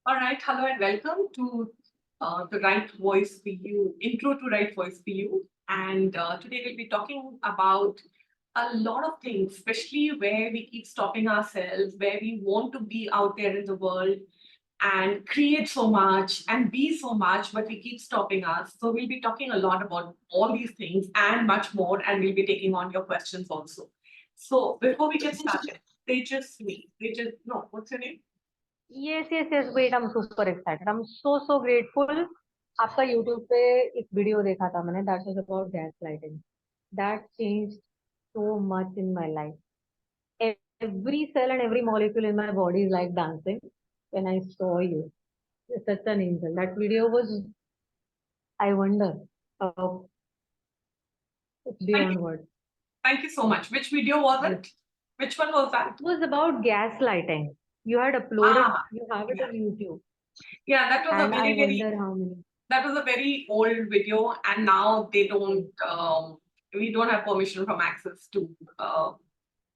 All right, hello and welcome to the Right Voice for You, Intro to Right Voice for You. And today we'll be talking about a lot of things, especially where we keep stopping ourselves, where we want to be out there in the world and create so much and be so much, but we keep stopping us. So we'll be talking a lot about all these things and much more, and we'll be taking on your questions also. So before we get started, no, what's your name? yes. Wait, I'm super excited. I'm so grateful. आपका YouTube पे एक video देखा था मैंने that was about gaslighting. That changed so much in my life. Every cell and every molecule in my body is like dancing when I saw you. You're such an angel. That video was, I wonder, uh, it's Thank you. beyond words. Thank you so much. Which video was Yes. it? Which one was that? It was about gaslighting. You had uploaded, Ah, you have it yeah. on YouTube, Yeah, that was a and I very, wonder how many. that was a very old video, and now they don't, we don't have permission from Access to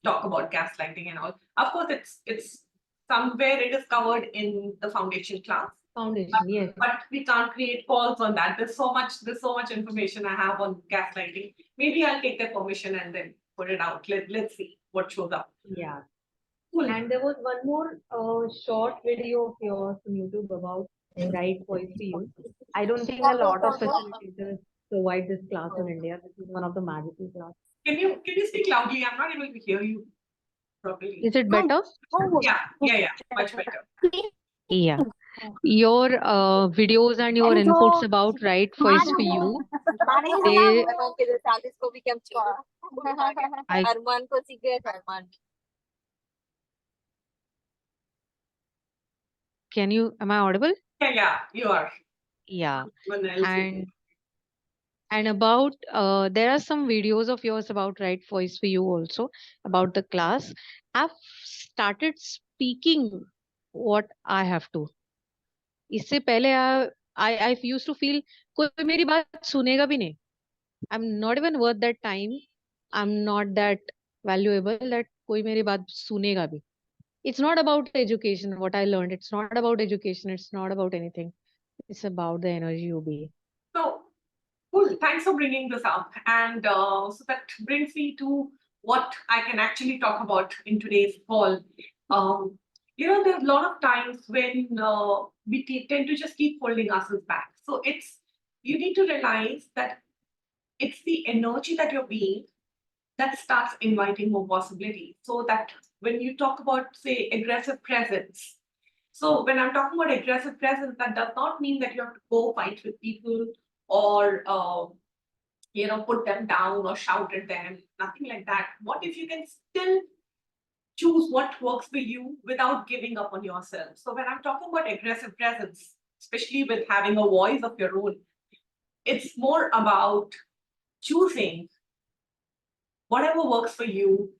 talk about gaslighting and all. Of course, it's somewhere it is covered in the foundation class, Foundation, yes. but we can't create calls on that. There's so much information I have on gaslighting. Maybe I'll take their permission and then put it out. Let's see what shows up. Yeah. Cool. And there was one more short video of yours on YouTube about right voice for you. I don't think a lot of facilitators provide this class in India. This is one of the magical class. Can you speak loudly? I'm not able to hear you properly. Is it better? Yeah, much better. Yeah. Your videos and your inputs about right voice for you, they, I, can you, am I audible? Yeah, you are. Yeah. One else. And about there are some videos of yours about right voice for you also about the class. I've started speaking what I have to. इससे पहले I used to feel कोई मेरी बात सुनेगा भी नहीं. I'm not even worth that time. I'm not that valuable that कोई मेरी बात सुनेगा भी. It's not about education, what I learned. It's not about education. It's not about anything. It's about the energy you be. So cool. Thanks for bringing this up. And so that brings me to what I can actually talk about in today's call. Um, there's a lot of times when we tend to just keep holding ourselves back. So you need to realize that it's the energy that you're being that starts inviting more possibilities. So that when you talk about, say, aggressive presence, so when I'm talking about aggressive presence, that does not mean that you have to go fight with people or put them down or shout at them. Nothing like that. What if you can still choose what works for you without giving up on yourself? So when I'm talking about aggressive presence, especially with having a voice of your own, it's more about choosing whatever works for you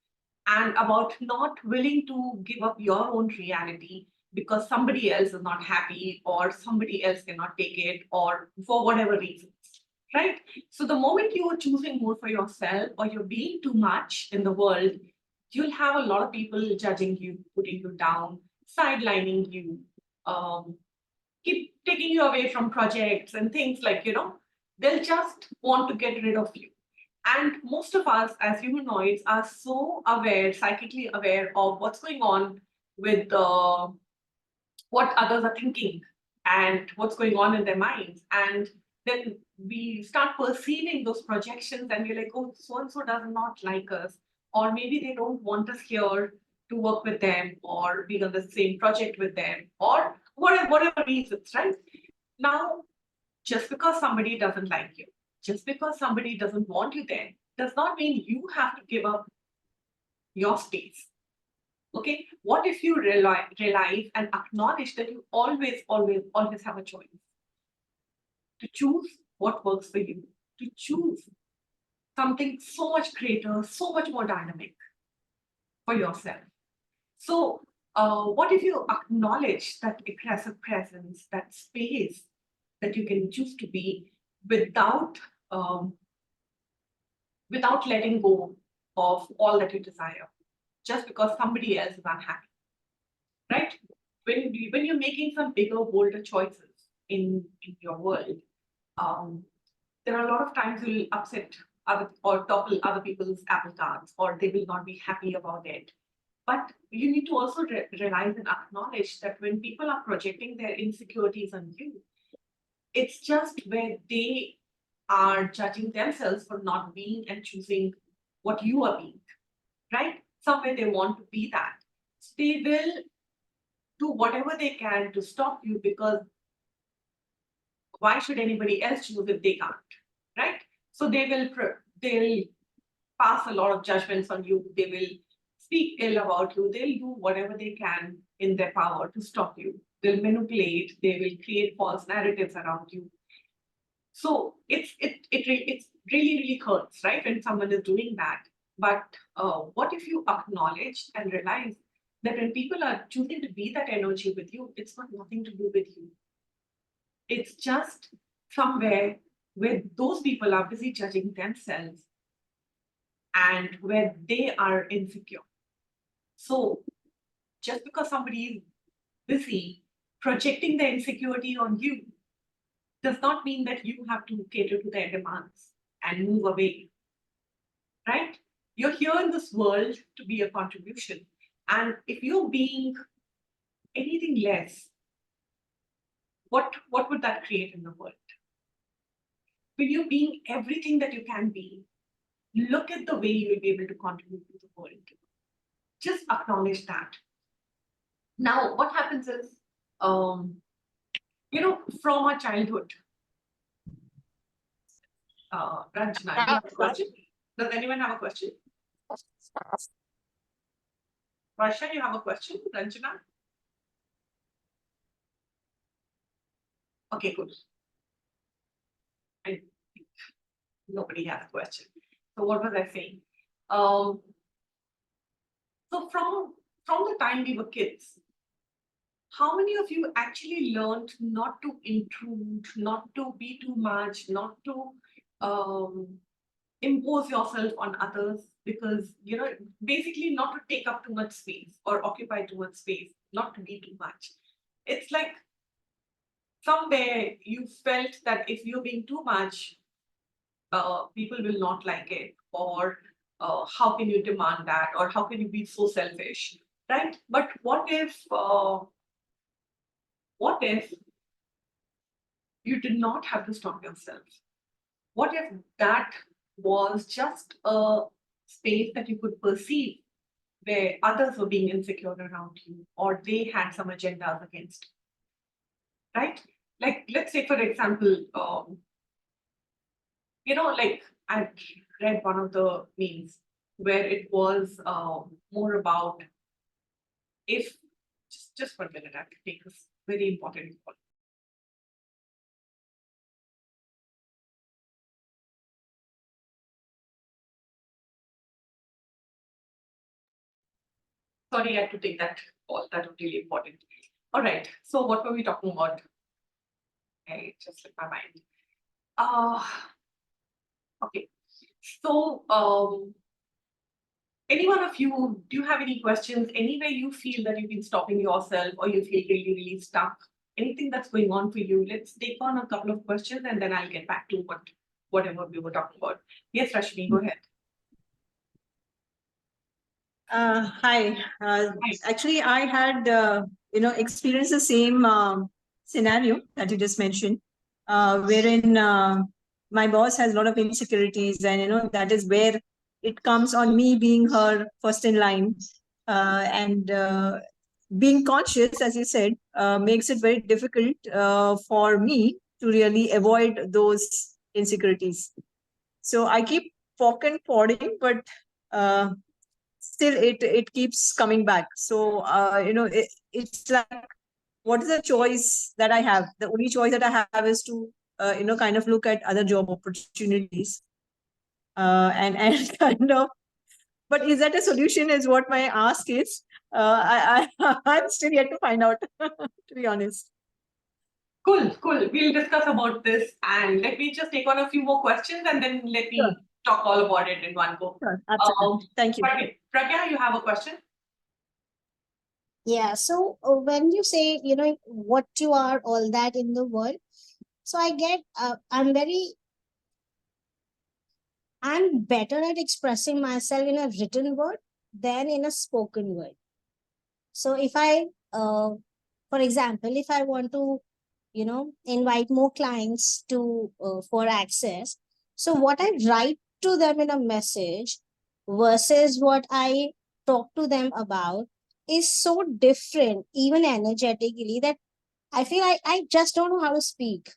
and about not willing to give up your own reality because somebody else is not happy or somebody else cannot take it or for whatever reasons, right? So the moment you are choosing more for yourself or you're being too much in the world, you'll have a lot of people judging you, putting you down, sidelining you, um, keep taking you away from projects and things like, they'll just want to get rid of you. And most of us as humanoids are so aware, psychically aware of what's going on with what others are thinking and what's going on in their minds. And then we start perceiving those projections and we're like, oh, so-and-so does not like us. Or maybe they don't want us here to work with them or be on the same project with them or whatever reasons, right? Now, just because somebody doesn't like you, just because somebody doesn't want you there, does not mean you have to give up your space. Okay, what if you realize and acknowledge that you always have a choice to choose what works for you, to choose something so much greater, so much more dynamic for yourself. So, what if you acknowledge that aggressive presence, that space that you can choose to be without um, without letting go of all that you desire, just because somebody else is unhappy, right? when you're making some bigger, bolder choices in your world, there are a lot of times you'll upset other or topple other people's apple carts, or they will not be happy about it. But you need to also realize and acknowledge that when people are projecting their insecurities on you, it's just where they are judging themselves for not being and choosing what you are being, right? Somewhere they want to be that. So they will do whatever they can to stop you, because why should anybody else choose if they can't, right? So they'll pass a lot of judgments on you. They will speak ill about you. They'll do whatever they can in their power to stop you. They'll manipulate. They will create false narratives around you. So it's really hurts, right, when someone is doing that. But what if you acknowledge and realize that when people are choosing to be that energy with you, it's got nothing to do with you. It's just somewhere where those people are busy judging themselves and where they are insecure. So just because somebody is busy projecting their insecurity on you does not mean that you have to cater to their demands and move away, right? You're here in this world to be a contribution. And if you're being anything less, what would that create in the world? When you're being everything that you can be, look at the way you will be able to contribute to the world. Just acknowledge that. Now, what happens is, from our childhood, Ranjana, you have a question? Does anyone have a question? Varsha, you have a question? Ranjana? Okay, good. I think nobody has a question. So what was I saying? So from the time we were kids, how many of you actually learned not to intrude, not to be too much, not to impose yourself on others, because basically not to take up too much space or occupy too much space, not to be too much. It's like somewhere you felt that if you're being too much, people will not like it, or how can you demand that, or how can you be so selfish, right? But what if you did not have to stop yourself? What if that was just a space that you could perceive where others were being insecure around you, or they had some agendas against you, right? Like, let's say, for example, like I read one of the memes where it was more about if just 1 minute, I have to take this very important call. Sorry, I had to take that call. That was really important. All right. So what were we talking about? I just slipped my mind. Okay. So any one of you, do you have any questions? Anywhere you feel that you've been stopping yourself, or you feel really stuck? Anything that's going on for you? Let's take on a couple of questions, and then I'll get back to whatever we were talking about. Yes, Rashmi, go ahead. Hi. Actually, I had experienced the same scenario that you just mentioned, wherein my boss has a lot of insecurities, and that is where it comes on me being her first in line, and being conscious, as you said, makes it very difficult for me to really avoid those insecurities. So I keep poking, prodding, but still it keeps coming back. So it's like, what is the choice that I have? The only choice that I have is to kind of look at other job opportunities, and kind of, but is that a solution is what my ask is. I'm still yet to find out, to be honest. Cool. We'll discuss about this, and let me just take on a few more questions, and then let me talk all about it in one go. Sure, absolutely. Thank you. Pragya, you have a question? Yeah. So when you say, what you are, all that in the world, so I get, I'm better at expressing myself in a written word than in a spoken word. So if for example, if I want to, invite more clients to for access, so what I write to them in a message versus what I talk to them about is so different, even energetically, that I feel I just don't know how to speak,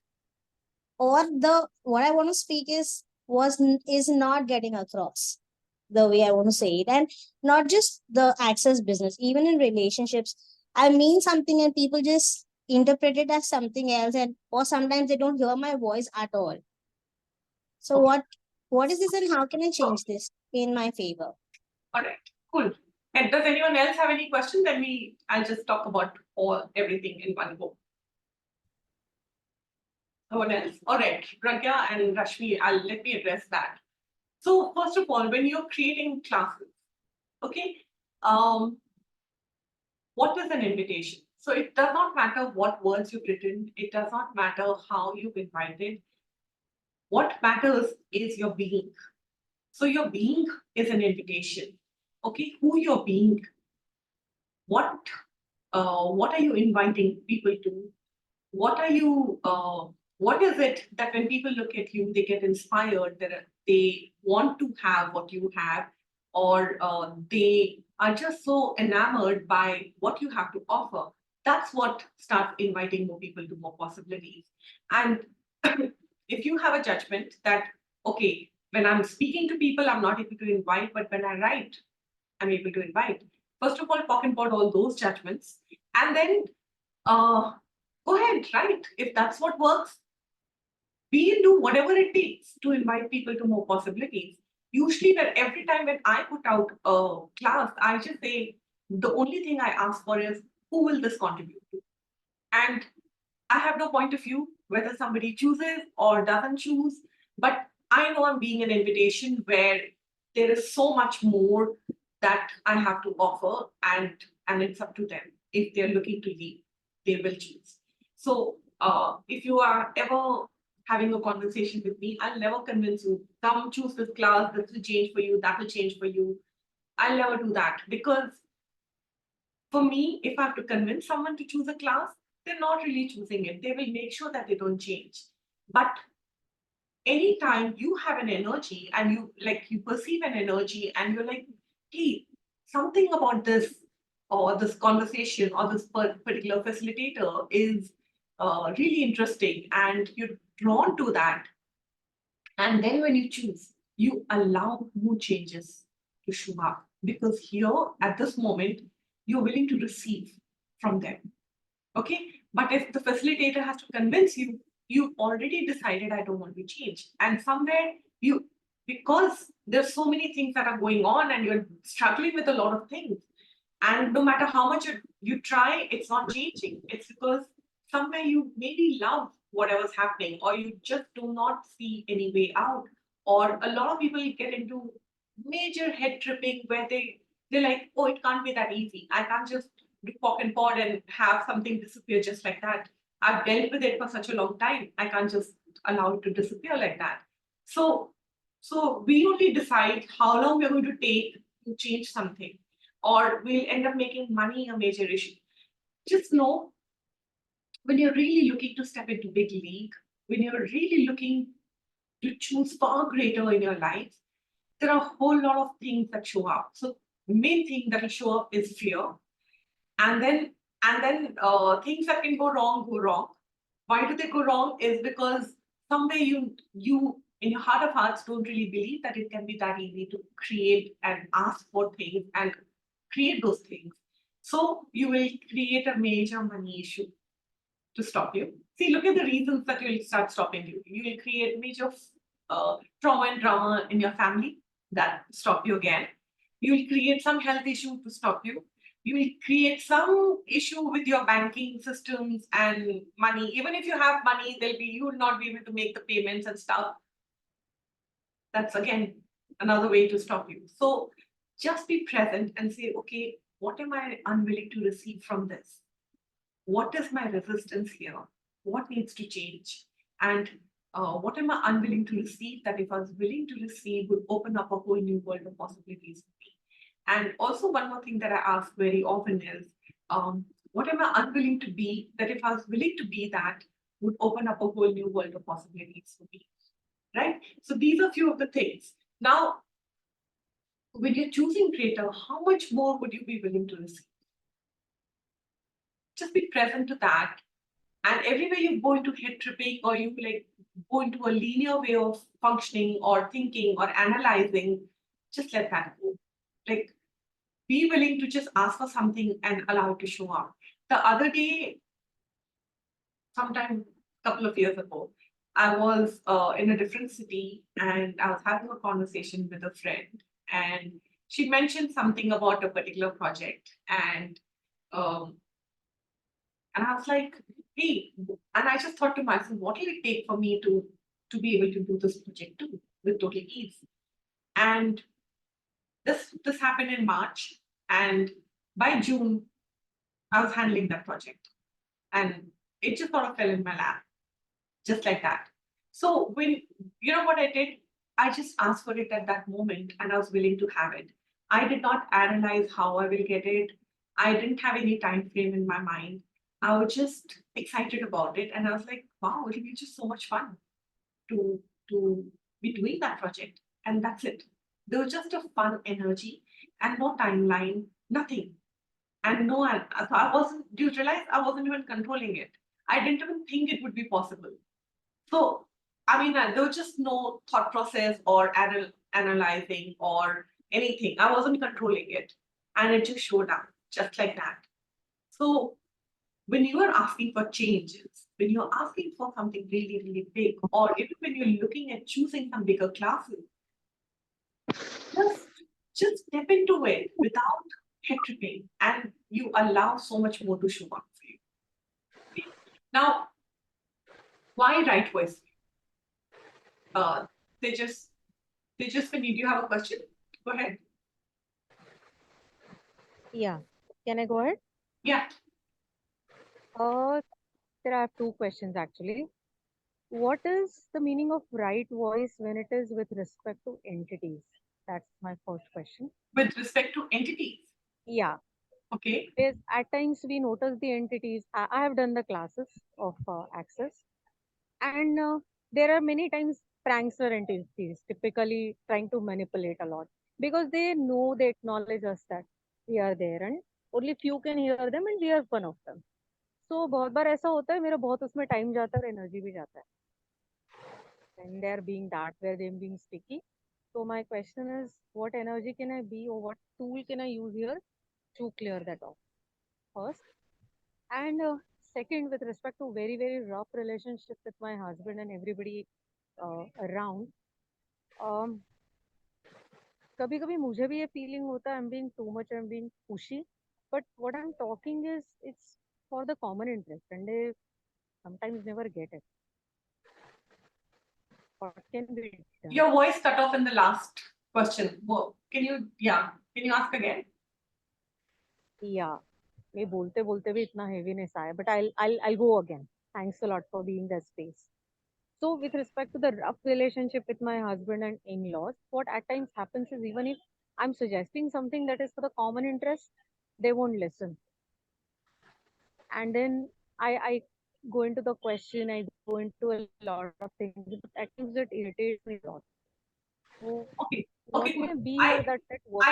or the what I want to speak is not getting across the way I want to say it. And not just the access business, even in relationships, I mean something and people just interpret it as something else, and or sometimes they don't hear my voice at all. So Okay. what is this, and how can I change this in my favor? All right, cool. And does anyone else have any questions? Then I'll just talk about everything in one go. No one else? All right, Pragya and Rashmi, let me address that. So first of all, when you're creating classes, okay, what is an invitation? So it does not matter what words you've written. It does not matter how you've invited. What matters is your being. So your being is an invitation. Okay, who you're being, what are you inviting people to? What is it that when people look at you, they get inspired, that they want to have what you have, or they are just so enamored by what you have to offer? That's what starts inviting more people to more possibilities. And if you have a judgment that, okay, when I'm speaking to people, I'm not able to invite, but when I write, I'm able to invite. First of all, pocket pot all those judgments, and then uh, go ahead, right? If that's what works, we do whatever it takes to invite people to more possibilities. Usually, that every time when I put out a class, I just say the only thing I ask for is who will this contribute to? And I have no point of view whether somebody chooses or doesn't choose, but I know I'm being an invitation where there is so much more that I have to offer, and it's up to them. If they're looking to leave, they will choose. So if you are ever having a conversation with me, I'll never convince you, come choose this class, this will change for you, that will change for you. I'll never do that, because for me, if I have to convince someone to choose a class, they're not really choosing it. They will make sure that they don't change. But anytime you have an energy and you perceive an energy and you're like, hey, something about this or this conversation or this particular facilitator is really interesting, and you're drawn to that. And then when you choose, you allow mood changes to show up, because here at this moment, you're willing to receive from them. Okay. But if the facilitator has to convince you, you've already decided, I don't want to change. And somewhere because there's so many things that are going on and you're struggling with a lot of things. And no matter how much you try, it's not changing. It's because somewhere you maybe love whatever's happening, or you just do not see any way out. Or a lot of people get into major head tripping where they're like, oh, it can't be that easy. I can't just do pock and pod and have something disappear just like that. I've dealt with it for such a long time. I can't just allow it to disappear like that. So we only decide how long we're going to take to change something, or we'll end up making money a major issue. Just know, when you're really looking to step into big league, when you're really looking to choose far greater in your life, there are a whole lot of things that show up. So main thing that will show up is fear, and then things that can go wrong go wrong. Why do they go wrong? Is because somewhere you in your heart of hearts don't really believe that it can be that easy to create and ask for things and create those things. So you will create a major money issue to stop you. See, look at the reasons that will start stopping you. You will create major trauma and drama in your family that stop you again. You will create some health issue to stop you. You will create some issue with your banking systems and money. Even if you have money, you will not be able to make the payments and stuff. That's again another way to stop you. So just be present and say, okay, what am I unwilling to receive from this? What is my resistance here? What needs to change? And what am I unwilling to receive that if I was willing to receive would open up a whole new world of possibilities for me? And also one more thing that I ask very often is, what am I unwilling to be that if I was willing to be that would open up a whole new world of possibilities for me, right? So these are a few of the things. Now, when you're choosing creator, how much more would you be willing to receive? Just be present to that. And everywhere you go into head tripping or you like go into a linear way of functioning or thinking or analyzing, just let that go. Like, be willing to just ask for something and allow it to show up. The other day, sometime a couple of years ago, I was in a different city and I was having a conversation with a friend, and she mentioned something about a particular project, and I was like, hey, and I just thought to myself, what will it take for me to be able to do this project too with total ease? And this happened in March, and by June, I was handling that project, and it just sort of fell in my lap, just like that. So when you know what I did, I just asked for it at that moment, and I was willing to have it. I did not analyze how I will get it. I didn't have any time frame in my mind. I was just excited about it, and I was like, wow, it'll be just so much fun to be doing that project. And that's it. There was just a fun energy and no timeline, nothing. And no, so I wasn't, do you realize I wasn't even controlling it? I didn't even think it would be possible. So, I mean, there was just no thought process or analyzing or anything. I wasn't controlling it. And it just showed up just like that. So, when you are asking for changes, when you're asking for something really, really big, or even when you're looking at choosing some bigger classes, just step into it without head tripping, and you allow so much more to show up for you. Okay. Now, why right voice? They just when you have a question, go ahead. Yeah. Can I go ahead? Yeah. There are two questions actually. What is the meaning of right voice when it is with respect to entities? That's my first question. With respect to entities. Yeah. Okay. Because at times we notice the entities. I have done the classes of Access, and there are many times prankster entities typically trying to manipulate a lot because they acknowledge us that we are there, and only few can hear them, and we are one of them. So बहुत बार ऐसा होता है, मेरा बहुत उसमें time जाता है और energy भी जाता है. And they're being that where they're being sticky. So my question is, what energy can I be, or what tool can I use here to clear that off first? And second, with respect to very, very rough relationship with my husband and everybody around, कभी कभी मुझे भी ये feeling होता है I'm being too much, I'm being pushy, but what I'm talking is it's for the common interest, and they sometimes never get it. What can be done? Your voice cut off in the last question. Whoa. Can you ask again? Yeah. मैं बोलते बोलते भी इतना heaviness आया, but I'll go again. Thanks a lot for being that space. So with respect to the rough relationship with my husband and in-laws, what at times happens is even if I'm suggesting something that is for the common interest, they won't listen. And then I go into the question, I go into a lot of things, but at times it irritates me a lot. So Okay. what Okay. can be here that works?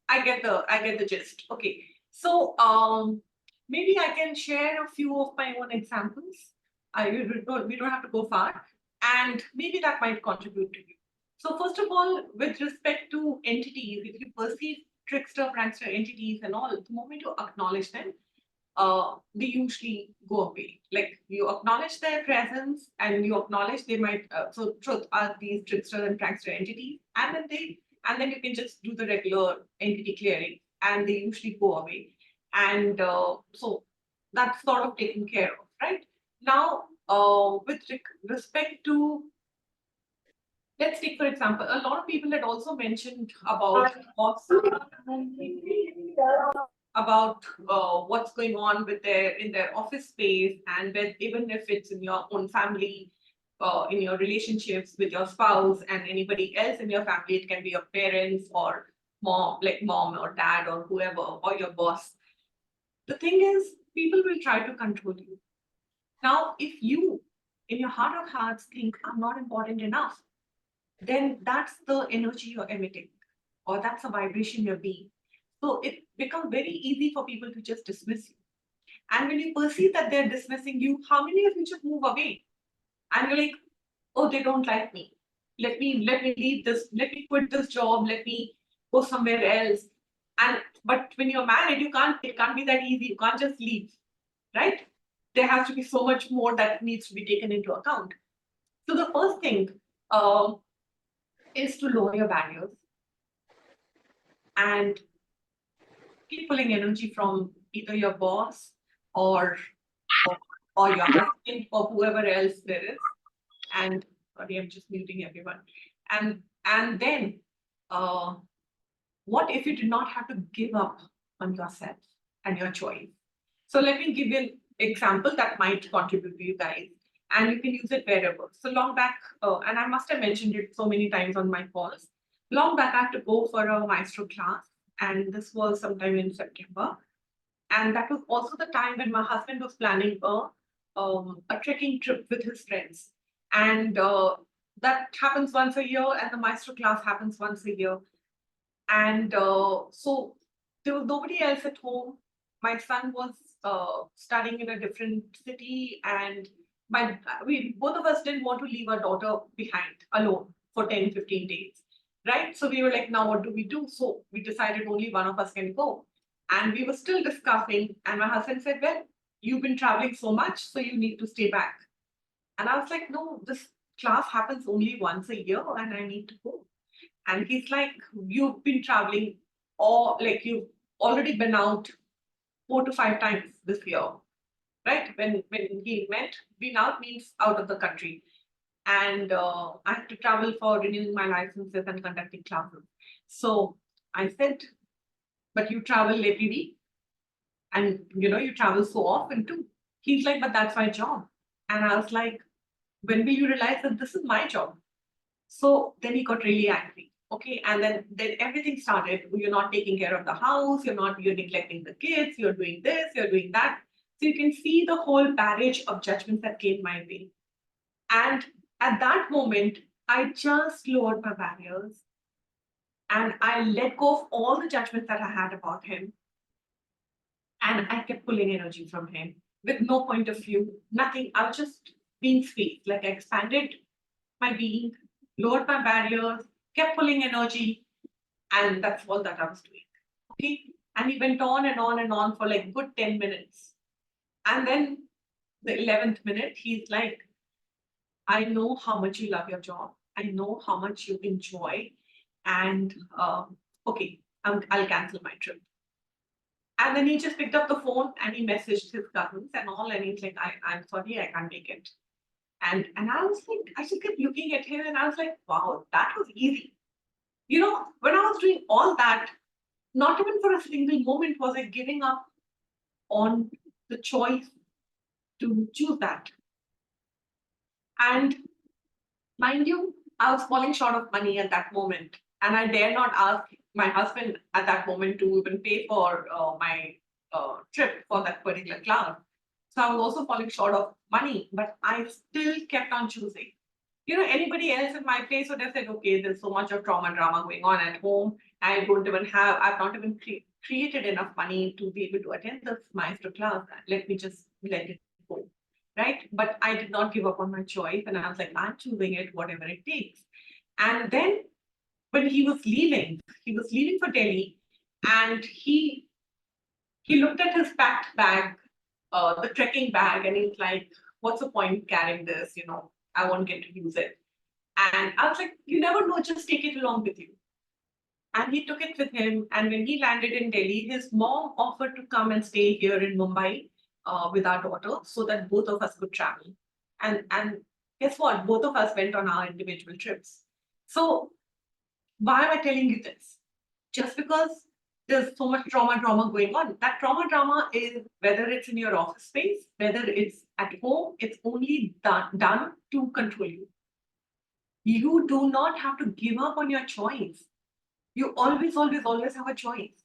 I get the gist. Okay. So maybe I can share a few of my own examples. We don't have to go far, and maybe that might contribute to you. So first of all, with respect to entities, if you perceive trickster, prankster entities and all, the moment you acknowledge them, they usually go away. Like you acknowledge their presence and you acknowledge they might. So truth are these trickster and prankster entities, and then you can just do the regular entity clearing, and they usually go away. And so that's sort of taken care of, right? Now, with respect to, let's take for example, a lot of people had also mentioned about about what's going on with in their office space, and even if it's in your own family, in your relationships with your spouse and anybody else in your family. It can be your parents or mom, like mom or dad or whoever, or your boss. The thing is, people will try to control you. Now, if you, in your heart of hearts, think I'm not important enough, then that's the energy you're emitting, or that's a vibration you're being. So it becomes very easy for people to just dismiss you. And when you perceive that they're dismissing you, how many of you just move away? And you're like, oh, they don't like me. Let me leave this, let me quit this job, let me go somewhere else. And but when you're married, it can't be that easy. You can't just leave, right? There has to be so much more that needs to be taken into account. So the first thing is to lower your barriers and keep pulling energy from either your boss or or, or your husband or whoever else there is. And sorry, I'm just muting everyone. And then what if you did not have to give up on yourself and your choice? So let me give you an example that might contribute to you guys, and you can use it wherever. So long back, and I must have mentioned it so many times on my calls. Long back, I had to go for a maestro class, and this was sometime in September. And that was also the time when my husband was planning a trekking trip with his friends. And that happens once a year, and the maestro class happens once a year. And so there was nobody else at home. My son was studying in a different city, and we both of us didn't want to leave our daughter behind alone for 10-15 days, right? So we were like, now what do we do? So we decided only one of us can go. And we were still discussing, and my husband said, well, you've been traveling so much, so you need to stay back. And I was like, no, this class happens only once a year, and I need to go. And he's like, you've been traveling, or like you've already been out 4 to 5 times this year, right? When he meant been out means out of the country. And I had to travel for renewing my licenses and conducting classes. So I said, but you travel every week, and you travel so often too. He's like, but that's my job. And I was like, when will you realize that this is my job? So then he got really angry. Okay, and then everything started. You're not taking care of the house, you're neglecting the kids, you're doing this, you're doing that. So you can see the whole barrage of judgments that came my way. And at that moment, I just lowered my barriers and I let go of all the judgments that I had about him. And I kept pulling energy from him with no point of view, nothing. I was just being space. Like I expanded my being, lowered my barriers, kept pulling energy, and that's all that I was doing. Okay. And he went on and on and on for like good 10 minutes. And then the 11th minute, he's like, I know how much you love your job. I know how much you enjoy. And okay, I'll cancel my trip. And then he just picked up the phone and he messaged his cousins and all. And he's like, I'm sorry, I can't make it. And I was like, I just kept looking at him and I was like, wow, that was easy. When I was doing all that, not even for a single moment was I giving up on the choice to choose that. And mind you, I was falling short of money at that moment. And I dare not ask my husband at that moment to even pay for my trip for that particular class. So I was also falling short of money, but I still kept on choosing. Anybody else in my place would have said, okay, there's so much of trauma and drama going on at home. I've not even created enough money to be able to attend this maestro class. Let me just let it go. Right? But I did not give up on my choice. And I was like, I'm choosing it, whatever it takes. And then when he was leaving for Delhi, and he looked at his packed bag, the trekking bag, and he's like, what's the point carrying this? I won't get to use it. And I was like, you never know, just take it along with you. And he took it with him. And when he landed in Delhi, his mom offered to come and stay here in Mumbai with our daughter so that both of us could travel. And guess what? Both of us went on our individual trips. So why am I telling you this? Just because there's so much drama going on. That drama is whether it's in your office space, whether it's at home, it's only done to control you. You do not have to give up on your choice. You always have a choice.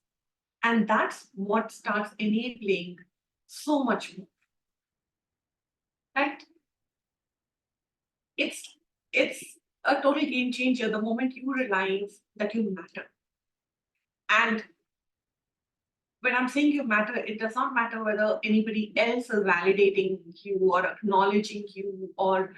And that's what starts enabling so much more. Right? It's a total game changer the moment you realize that you matter. And when I'm saying you matter, it does not matter whether anybody else is validating you or acknowledging you or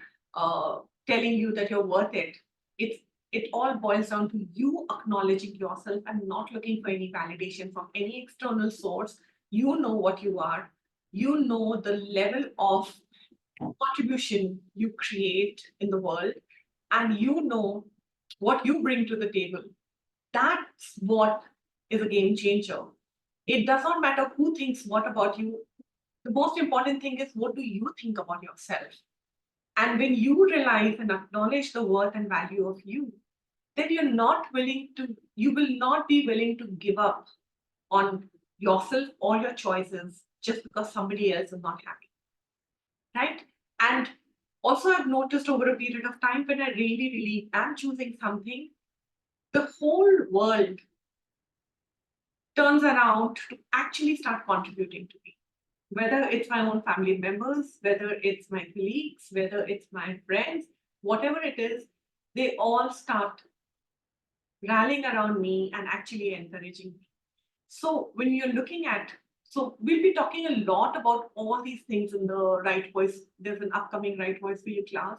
telling you that you're worth it. It all boils down to you acknowledging yourself and not looking for any validation from any external source. You know what you are. You know the level of contribution you create in the world, and you know what you bring to the table. That's what is a game changer. It does not matter who thinks what about you. The most important thing is, what do you think about yourself? And when you realize and acknowledge the worth and value of you, then you will not be willing to give up on yourself or your choices just because somebody else is not happy. Right? And also, I've noticed over a period of time, when I really am choosing something, the whole world turns around to actually start contributing to me. Whether it's my own family members, whether it's my colleagues, whether it's my friends, whatever it is, they all start rallying around me and actually encouraging me. So when you're looking at, so we'll be talking a lot about all these things in the Right Voice. There's an upcoming Right Voice for You class.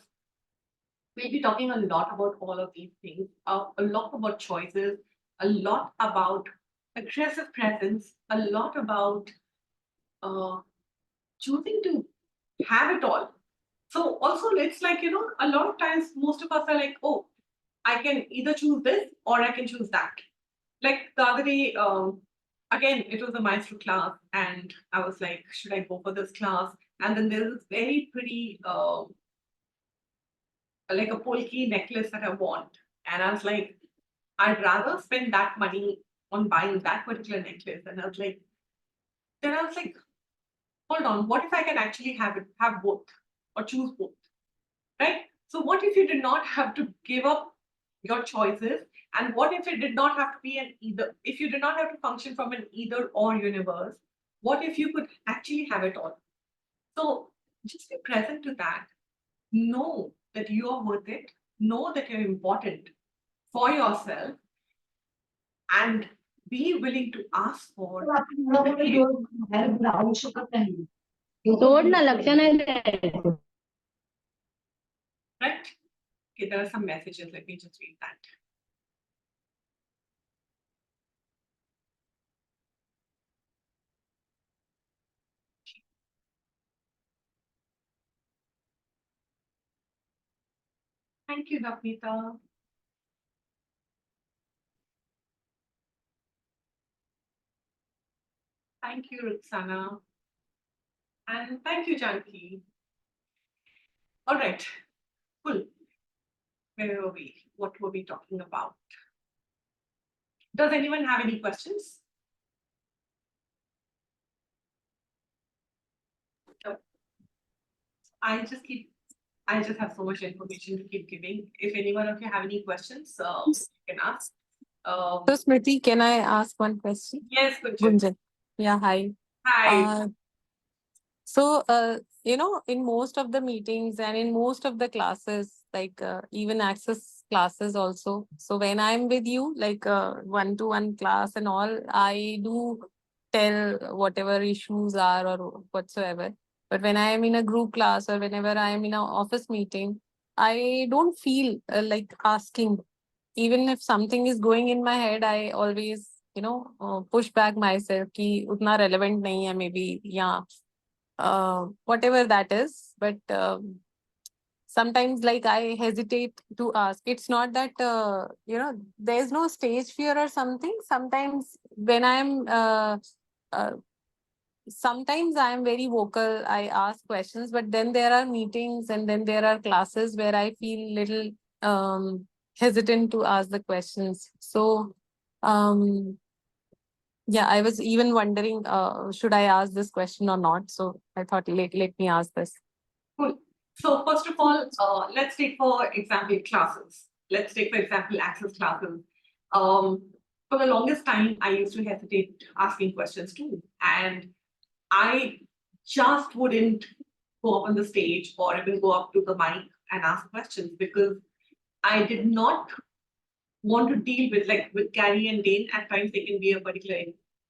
We'll be talking a lot about all of these things, a lot about choices, a lot about aggressive presence, a lot about choosing to have it all. So also, it's like, a lot of times most of us are like, oh, I can either choose this or I can choose that. Like the other day, again, it was a maestro class, and I was like, should I go for this class? And then there's this very pretty, like a polki necklace that I want. And I was like, I'd rather spend that money on buying that particular necklace. And then I was like, hold on, what if I can actually have both or choose both, right? So what if you did not have to give up your choices? And what if it did not have to be an either, if you did not have to function from an either or universe? What if you could actually have it all? So just be present to that. Know that you are worth it. Know that you're important for yourself, and be willing to ask for. Right? Okay, there are some messages. Let me just read that. Thank you, Navneeta. Thank you, Ruxana. And thank you, Janki. All right, cool. Where were we? What were we talking about? Does anyone have any questions? No. I just have so much information to keep giving. If any one of you have any questions, you can ask. So Smriti, can I ask one question? Yes, Gunjan. Gunjan. Yeah, hi. Hi. So, in most of the meetings and in most of the classes, like even access classes also. So when I'm with you, like one-to-one class and all, I do tell whatever issues are or whatsoever. But when I am in a group class or whenever I am in an office meeting, I don't feel like asking. Even if something is going in my head, I always, push back myself कि उतना relevant नहीं है maybe, yeah. Whatever that is, but sometimes like I hesitate to ask. It's not that there's no stage fear or something. Sometimes when I'm sometimes I'm very vocal, I ask questions, but then there are meetings and then there are classes where I feel little hesitant to ask the questions. So Yeah, I was even wondering, should I ask this question or not? So I thought, let me ask this. Cool. So first of all, let's take for example classes. Let's take for example access classes. For the longest time, I used to hesitate asking questions too, and I just wouldn't go up on the stage or even go up to the mic and ask questions because I did not want to deal with, like with Gary and Dane. At times they can be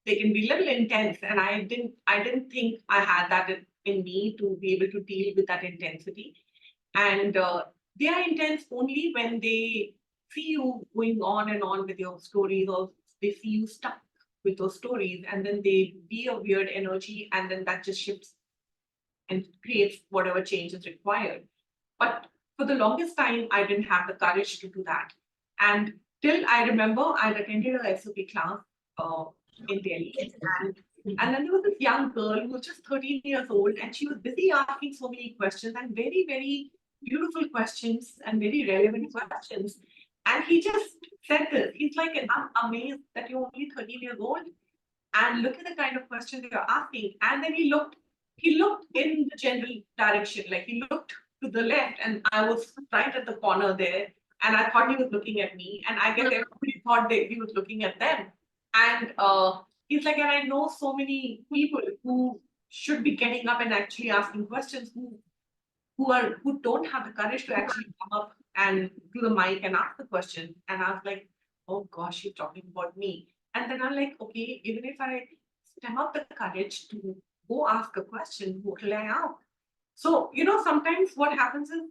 they can be a little intense, and I didn't think I had that in me to be able to deal with that intensity. And they are intense only when they see you going on and on with your stories, or they see you stuck with those stories, and then they be a weird energy, and then that just shifts and creates whatever change is required. But for the longest time, I didn't have the courage to do that. And till I remember, I attended a SOP class uh, in Delhi. And then there was this young girl who was just 13 years old, and she was busy asking so many questions, and very, very beautiful questions and very relevant questions. And he just said this. He's like, I'm amazed that you're only 13 years old and look at the kind of questions you're asking. And then he looked in the general direction, like he looked to the left, and I was right at the corner there, and I thought he was looking at me, and I guess everybody thought that he was looking at them. And he's like, and I know so many people who should be getting up and actually asking questions, who don't have the courage to actually come up and do the mic and ask the question. And I was like, oh gosh, she's talking about me. And then I'm like, okay, even if I stem up the courage to go ask a question, what will I ask? So, sometimes what happens is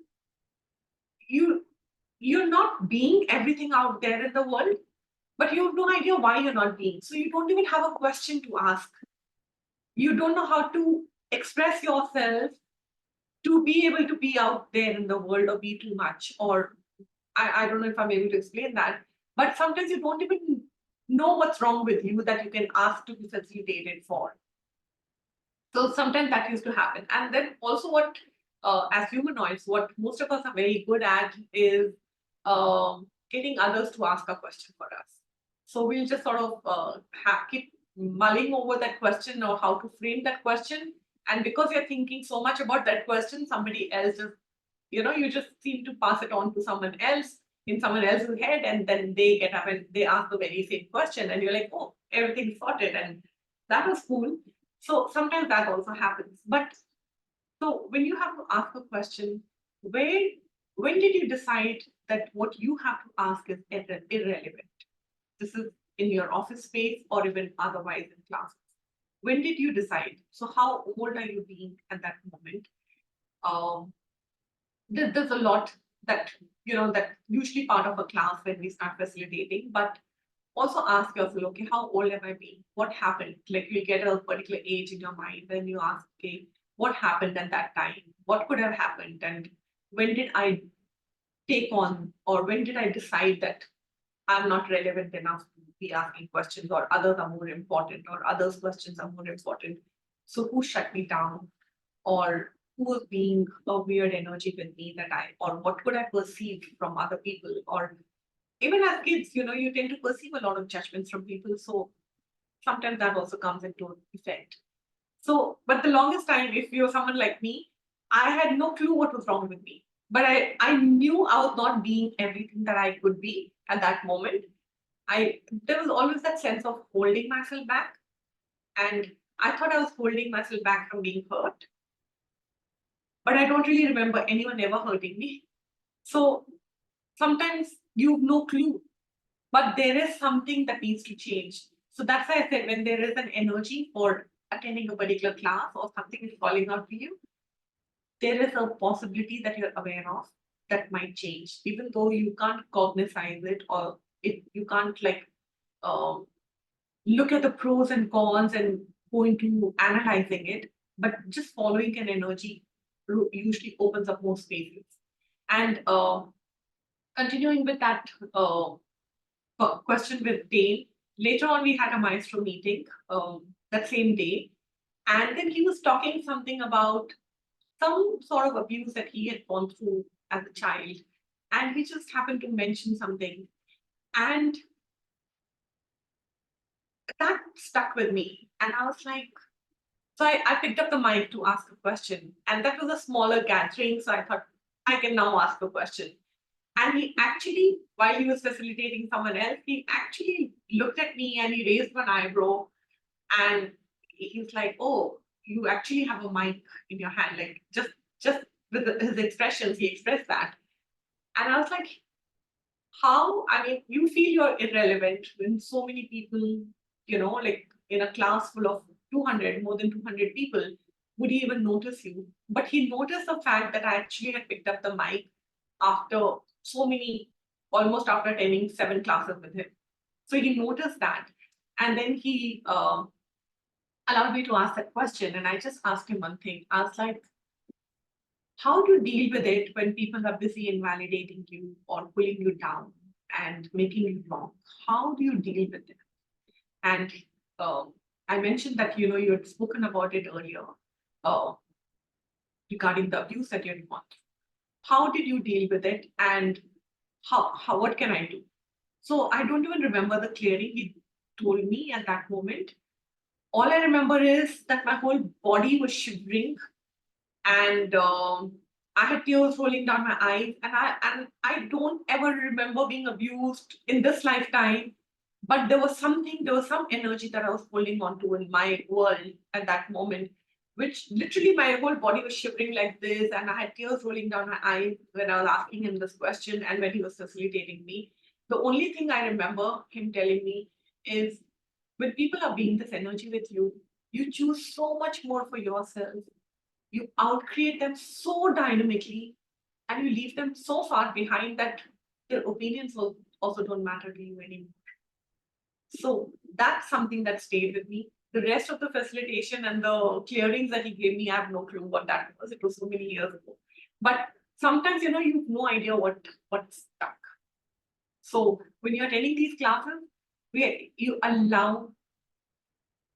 you're not being everything out there in the world, but you have no idea why you're not being. So you don't even have a question to ask. You don't know how to express yourself to be able to be out there in the world or be too much. Or I don't know if I'm able to explain that, but sometimes you don't even know what's wrong with you that you can ask to be facilitated for. So sometimes that used to happen. And then also what, as humanoids, what most of us are very good at is getting others to ask a question for us. So we'll just sort of keep mulling over that question or how to frame that question. And because you're thinking so much about that question, somebody else just, you just seem to pass it on to someone else in someone else's head, and then they get up and they ask the very same question, and you're like, oh, everything's sorted, and that was cool. So sometimes that also happens. But so when you have to ask a question, when did you decide that what you have to ask is irrelevant? This is in your office space or even otherwise in classes. When did you decide? So how old are you being at that moment? There's a lot that that usually part of a class when we start facilitating, but also ask yourself, okay, how old am I being? What happened? Like you get a particular age in your mind, then you ask, okay, what happened at that time? What could have happened? And when did I take on, or when did I decide that I'm not relevant enough to be asking questions, or others are more important, or others' questions are more important? So who shut me down? Or who was being a weird energy with me or what could I perceive from other people? Or even as kids, you tend to perceive a lot of judgments from people. So sometimes that also comes into effect. So, but the longest time, if you're someone like me, I had no clue what was wrong with me. But I knew I was not being everything that I could be at that moment. There was always that sense of holding myself back. And I thought I was holding myself back from being hurt. But I don't really remember anyone ever hurting me. So sometimes you have no clue, but there is something that needs to change. So that's why I said when there is an energy for attending a particular class or something is calling out to you, there is a possibility that you're aware of that might change, even though you can't cognize it, or you can't um, look at the pros and cons and go into analyzing it, but just following an energy usually opens up more spaces. And continuing with that question with Dane, later on we had a maestro meeting that same day, and then he was talking something about some sort of abuse that he had gone through as a child, and he just happened to mention something, and that stuck with me. And I was like, so I picked up the mic to ask a question. And that was a smaller gathering. So I thought, I can now ask a question. And he actually, while he was facilitating someone else, he actually looked at me and he raised one eyebrow. And he's like, oh, you actually have a mic in your hand. Like just with his expressions, he expressed that. And I was like, how, I mean, you feel you're irrelevant when so many people, like in a class full of 200, more than 200 people, would he even notice you? But he noticed the fact that I actually had picked up the mic after so many, almost after attending 7 classes with him. So he noticed that. And then he allowed me to ask that question. And I just asked him one thing. I was like, how do you deal with it when people are busy invalidating you or pulling you down and making you wrong? How do you deal with it? And I mentioned that you had spoken about it earlier uh, regarding the abuse that you had gone through. How did you deal with it, and how what can I do? So I don't even remember the clearing he told me at that moment. All I remember is that my whole body was shivering, and I had tears rolling down my eyes, and I don't ever remember being abused in this lifetime. But there was some energy that I was holding on to in my world at that moment, which literally my whole body was shivering like this, and I had tears rolling down my eyes when I was asking him this question and when he was facilitating me. The only thing I remember him telling me is, when people are being this energy with you, you choose so much more for yourself. You outcreate them so dynamically, and you leave them so far behind that their opinions will also don't matter to you anymore. So that's something that stayed with me. The rest of the facilitation and the clearings that he gave me, I have no clue what that was. It was so many years ago. But sometimes, you have no idea what's stuck. So when you're attending these classes, you allow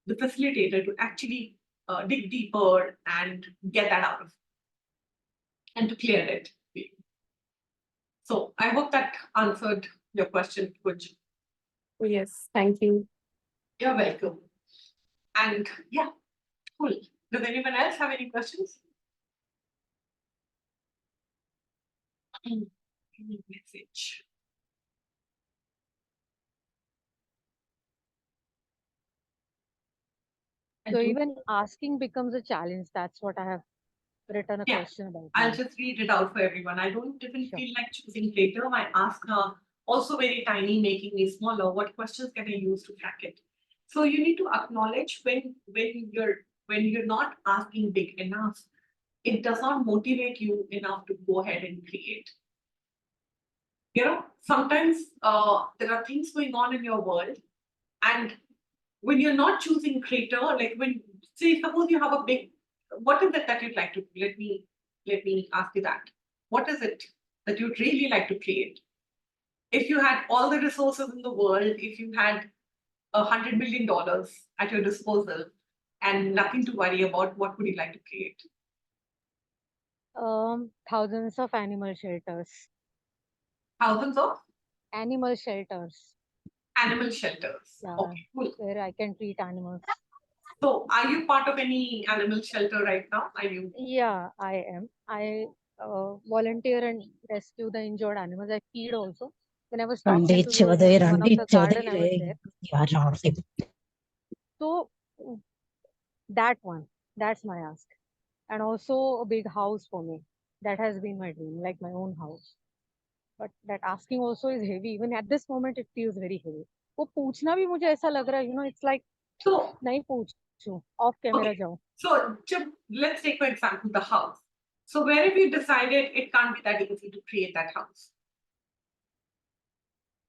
the facilitator to actually dig deeper and get that out of and to clear it. So I hope that answered your question, Kuj. Yes, thank you. You're welcome. And yeah, cool. Does anyone else have any questions? Any message? So even asking becomes a challenge. That's what I have written a Yeah, question about. I'll now. just read it out for everyone. I don't even Sure. feel like choosing later. My asks are also very tiny, making me smaller. What questions can I use to track it? So you need to acknowledge when you're not asking big enough, it does not motivate you enough to go ahead and create. Sometimes there are things going on in your world, and when you're not choosing creator, like when, say, suppose you have a big, what is it that you'd like to, let me ask you that. What is it that you'd really like to create? If you had all the resources in the world, if you had $100 million at your disposal and nothing to worry about, what would you like to create? Thousands of animal shelters. Thousands of Animal shelters. animal shelters. Yeah, Okay, cool. where I can treat animals. So are you part of any animal shelter right now? Are you? Yeah, I am. I volunteer and rescue the injured animals. I feed also. When I was talking to you in one of the garden, I was there. So that one, that's my ask. And also a big house for me. That has been my dream, like my own house. But that asking also is heavy. Even at this moment, it feels very heavy. वो पूछना भी मुझे ऐसा लग रहा है, it's like So नहीं पूछूं, off camera okay. जाओ. So let's take for example the house. So where have you decided it can't be that easy to create that house?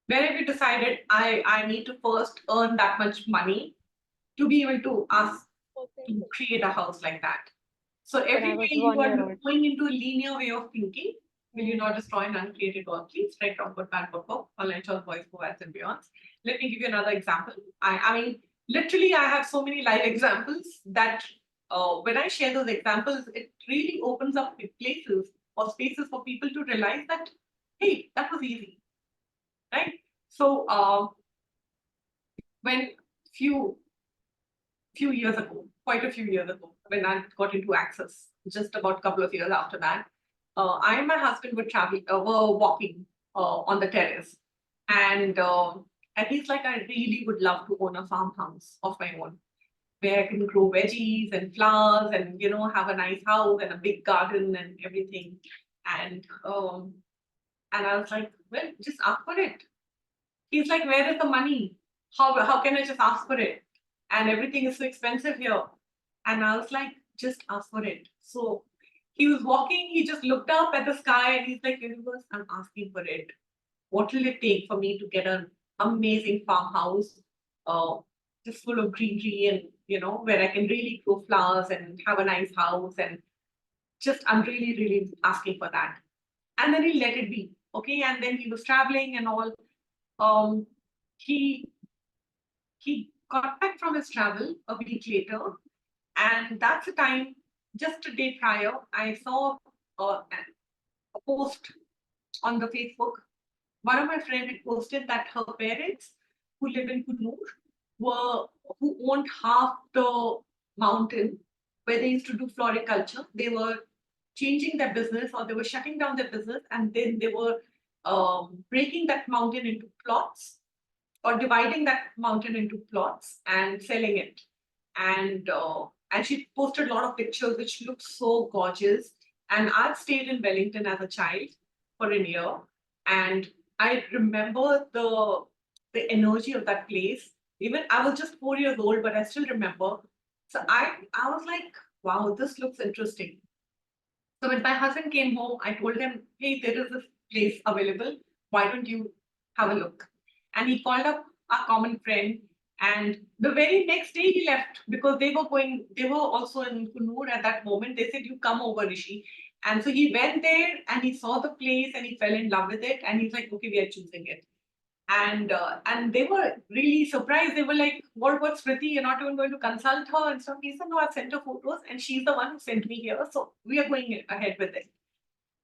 Where have you decided I need to first earn that much money to be able to ask to create a house like that? So When I every was day you 1 are year old. going into a linear way of thinking. Will you not destroy and uncreate it all? Please write down what bad book, online choice, voice, voice, and beyonds. Let me give you another example. I mean, literally, I have so many live examples that when I share those examples, it really opens up places or spaces for people to realize that, hey, that was easy, right? So when few years ago, quite a few years ago, when I got into Access, just about a couple of years after that, I and my husband were walking on the terrace, and he's like, I really would love to own a farmhouse of my own, where I can grow veggies and flowers, and have a nice house and a big garden and everything. And I was like, well, just ask for it. He's like, where is the money? How can I just ask for it? And everything is so expensive here. And I was like, just ask for it. So he was walking, he just looked up at the sky and he's like, universe, I'm asking for it. What will it take for me to get an amazing farmhouse, just full of greenery, and where I can really grow flowers and have a nice house, and just I'm really, really asking for that. And then he let it be. Okay. And then he was traveling and all. Um, he got back from his travel a week later, and that's the time, just a day prior, I saw a post on the Facebook. One of my friends had posted that her parents, who live in Kunnur, who owned half the mountain where they used to do floriculture. They were changing their business, or they were shutting down their business, and then they were breaking that mountain into plots, or dividing that mountain into plots and selling it. And she posted a lot of pictures which looked so gorgeous. And I'd stayed in Wellington as a child for a year, and I remember the energy of that place. Even I was just 4 years old, but I still remember. So I was like, wow, this looks interesting. So when my husband came home, I told him, hey, there is this place available. Why don't you have a look? And he called up a common friend. And the very next day he left, because they were also in Kunnur at that moment. They said, you come over, Rishi. And so he went there and he saw the place and he fell in love with it. And he's like, okay, we are choosing it. And they were really surprised. They were like, what's Priti? You're not even going to consult her and stuff. He said, no, I've sent her photos and she's the one who sent me here. So we are going ahead with it.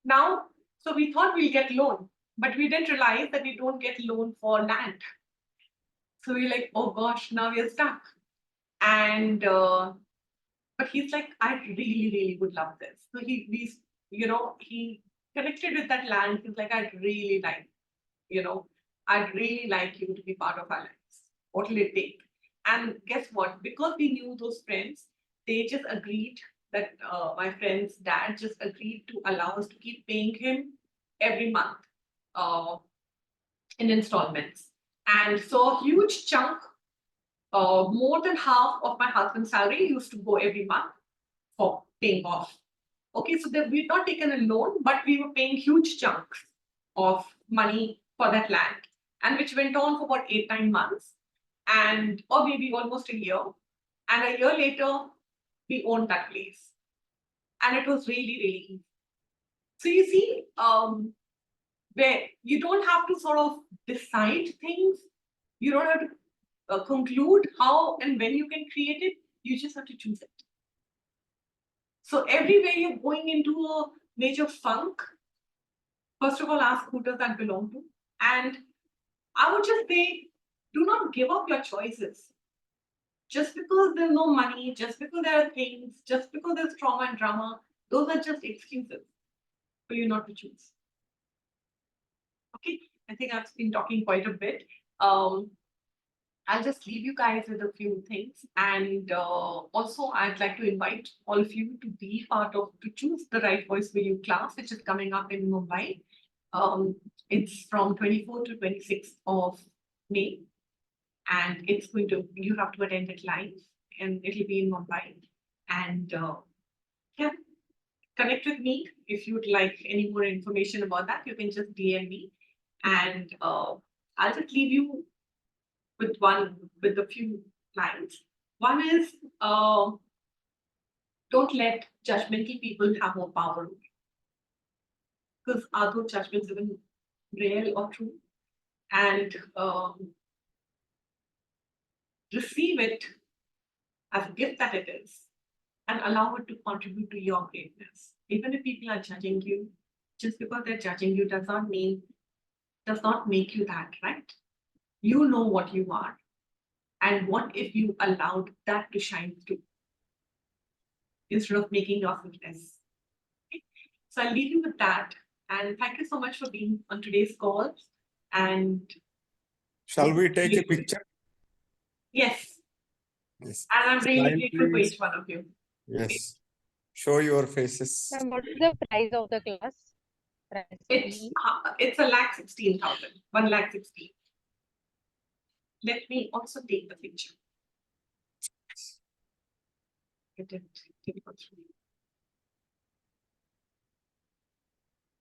Now, so we thought we'll get loan, but we didn't realize that we don't get loan for land. So we're like, oh gosh, now we're stuck. And but he's like, I really, really would love this. So he connected with that land. He's like, I'd really like you to be part of our lives. What will it take? And guess what? Because we knew those friends, they just agreed that my friend's dad just agreed to allow us to keep paying him every month in installments. And so a huge chunk, more than half of my husband's salary used to go every month for paying off. Okay, so we'd not taken a loan, but we were paying huge chunks of money for that land, and which went on for about 8-9 months, or maybe almost a year. And a year later, we owned that place, and it was really, really easy. So you see, where you don't have to sort of decide things, you don't have to conclude how and when you can create it. You just have to choose it. So everywhere you're going into a major funk, first of all, ask who does that belong to. And I would just say, do not give up your choices. Just because there's no money, just because there are things, just because there's trauma and drama, those are just excuses for you not to choose. Okay, I think I've been talking quite a bit. I'll just leave you guys with a few things. And also, I'd like to invite all of you to be to choose the Right Voice for You class, which is coming up in Mumbai. It's from 24th to 26th of May. And you have to attend it live, and it'll be in Mumbai. And yeah, connect with me if you'd like any more information about that. You can just DM me, and I'll just leave you with a few lines. One is, don't let judgmental people have more power, because are those judgments even real or true? And receive it as a gift that it is, and allow it to contribute to your greatness. Even if people are judging you, just because they're judging you does not make you that, right? You know what you are. And what if you allowed that to shine through instead of making yourself less? Okay. So I'll leave you with that. And thank you so much for being on today's call. And Shall we take a picture? yes, Yes. and I'm really Smile, grateful for please. each one of you. Yes. Show your faces. Ma'am, what is the price of the class? Price fee? It's 1,16,000, 1,16,000. Let me also take the picture. Get it. Take it through.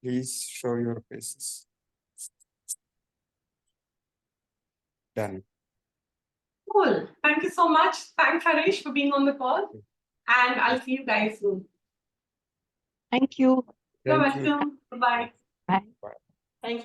Please show your faces. Done. Cool. Thank you so much. Thanks, Harish, for being on the call. And I'll see you guys soon. Thank you. You're Thank you. welcome. Bye-bye. Bye. Thank you.